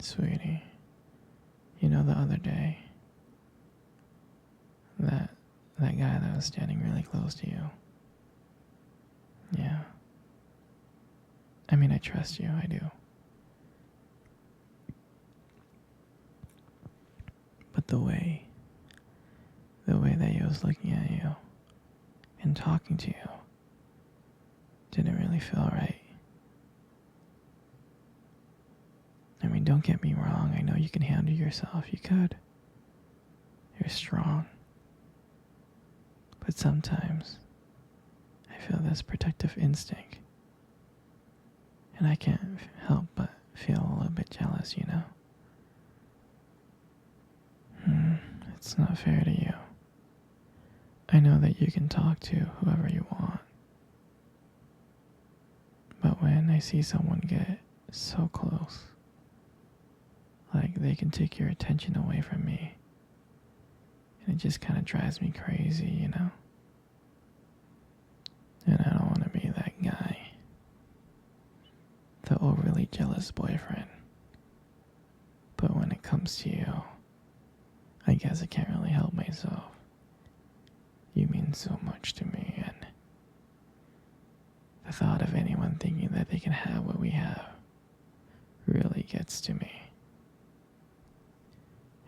Sweetie, you know the other day, that that guy that was standing really close to you. Yeah. I mean, I trust you, I do. But the way that he was looking at you and talking to you didn't really feel right. I mean, don't get me wrong, I know you can handle yourself, you could. You're strong. But sometimes, I feel this protective instinct. And I can't help but feel a little bit jealous, you know? It's not fair to you. I know that you can talk to whoever you want. But when I see someone get so close, like they can take your attention away from me, and it just kind of drives me crazy, you know? And I don't want to be that guy. The overly jealous boyfriend. But when it comes to you, I guess I can't really help myself. You mean so much to me, and the thought of anyone thinking that they can have what we have really gets to me.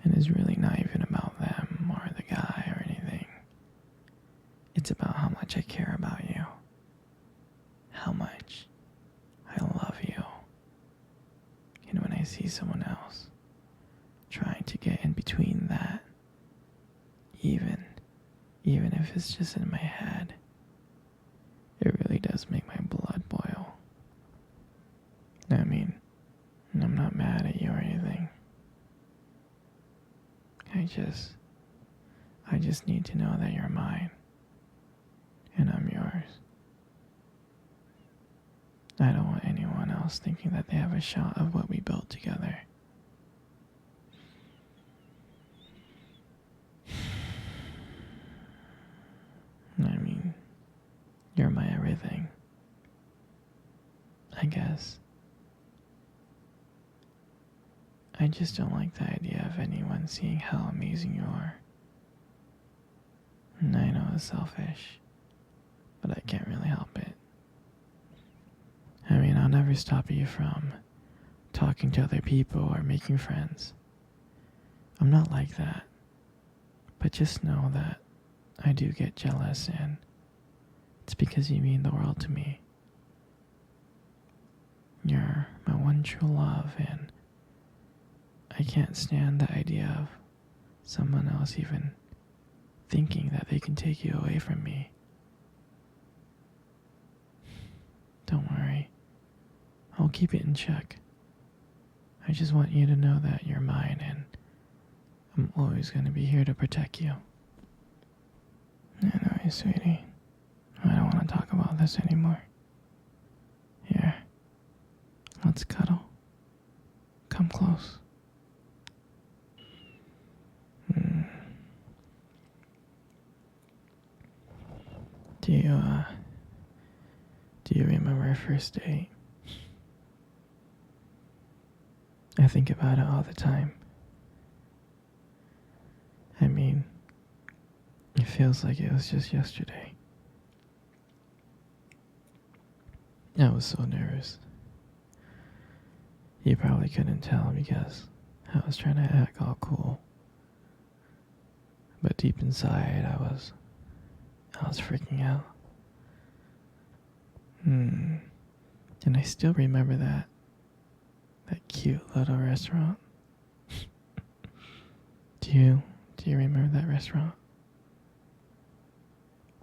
And it's really not even about them or the guy or anything. It's about how much I care about you. How much I love you. And when I see someone else trying to get in between that, even if it's just in my head, it really does make my blood boil. I mean, I'm not mad at you or anything. I just need to know that you're mine, and I'm yours. I don't want anyone else thinking that they have a shot of what we built together. I mean, you're my everything. I guess. I just don't like the idea of anyone seeing how amazing you are. And I know it's selfish, but I can't really help it. I mean, I'll never stop you from talking to other people or making friends. I'm not like that. But just know that I do get jealous, and it's because you mean the world to me. You're my one true love, and I can't stand the idea of someone else even thinking that they can take you away from me. Don't worry. I'll keep it in check. I just want you to know that you're mine, and I'm always going to be here to protect you. Anyway, sweetie, I don't want to talk about this anymore. Here, let's cuddle. Come close. Do you remember our first date? I think about it all the time. I mean, it feels like it was just yesterday. I was so nervous. You probably couldn't tell because I was trying to act all cool. But deep inside, I was freaking out. And I still remember that cute little restaurant. Do you remember that restaurant?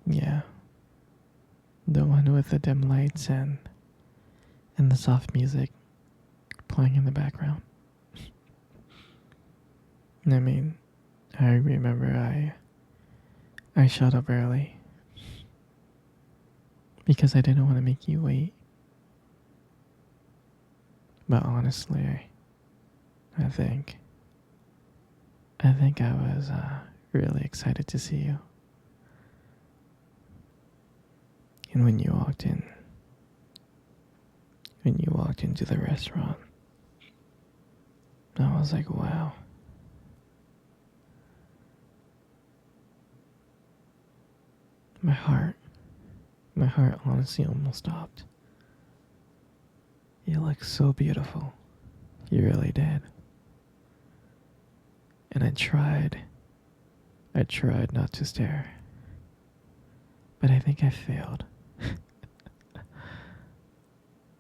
Yeah. The one with the dim lights and the soft music playing in the background. I mean, I remember I showed up early because I didn't want to make you wait. But honestly, I think I was really excited to see you. And when you walked into the restaurant, I was like, wow. My heart, my heart honestly almost stopped. You look so beautiful. You really did. And I tried not to stare. But I think I failed.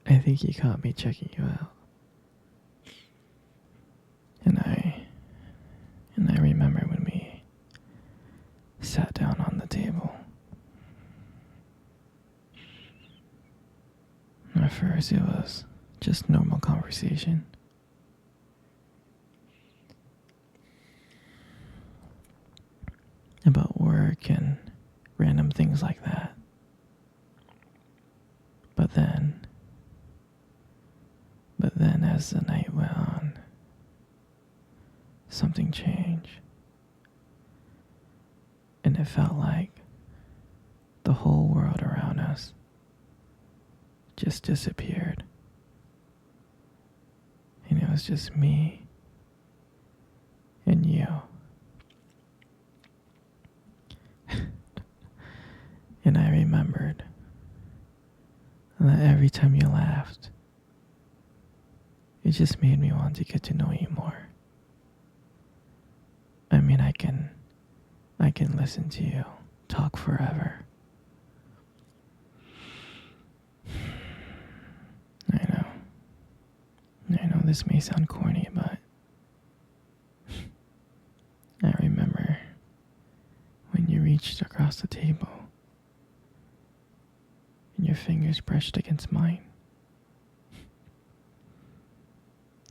I think he caught me checking you out. And I remember when we sat down on the table. At first it was just normal conversation. About work and random things like that. But then as the night went on, something changed. And it felt like the whole world around us just disappeared. And it was just me and you. And I remembered that every time you laughed, it just made me want to get to know you more. I mean, I can listen to you talk forever. I know this may sound corny, but I remember when you reached across the table and your fingers brushed against mine.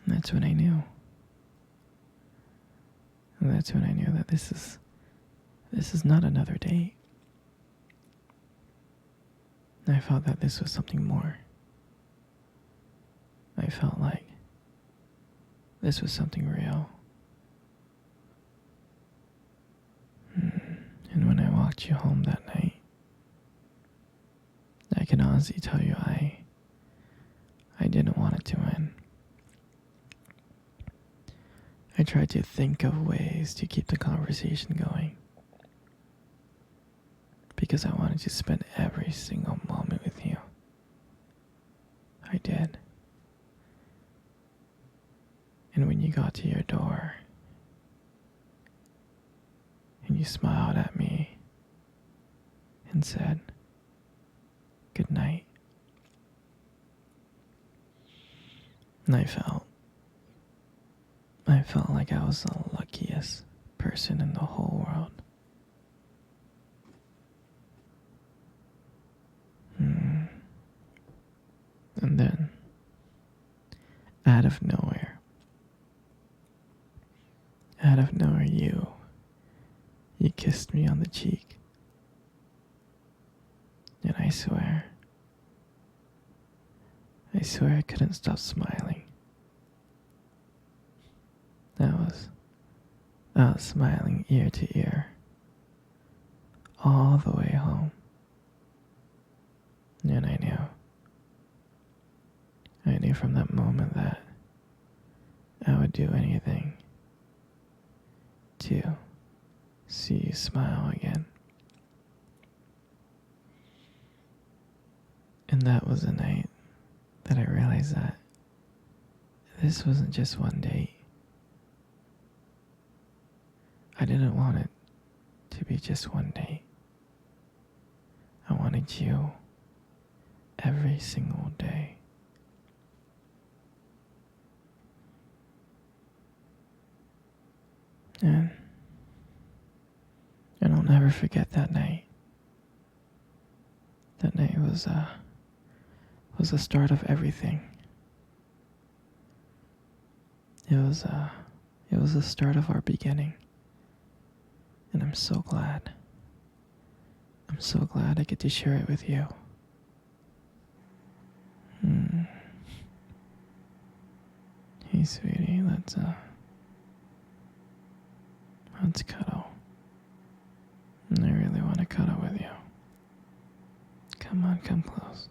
And that's when I knew. And that's when I knew that this is not another date. I felt that this was something more. I felt like this was something real. And when I walked you home that night, I can honestly tell you I didn't want it to end. I tried to think of ways to keep the conversation going. Because I wanted to spend every single moment with you. I did. And when you got to your door, and you smiled at me and said, "Good night." And I felt like I was the luckiest person in the whole world. And then, out of nowhere, you kissed me on the cheek. And I swear I couldn't stop smiling. I was smiling ear to ear, all the way home. And I knew from that moment that I would do anything to see you smile again. And that was the night that I realized that this wasn't just one date. I didn't want it to be just one date. I wanted you every single day. And I'll never forget that night. That night was the start of everything. It was the start of our beginning. And I'm so glad. I'm so glad I get to share it with you. Hey, sweetie, let's cuddle. I really want to cuddle with you. Come on, come close.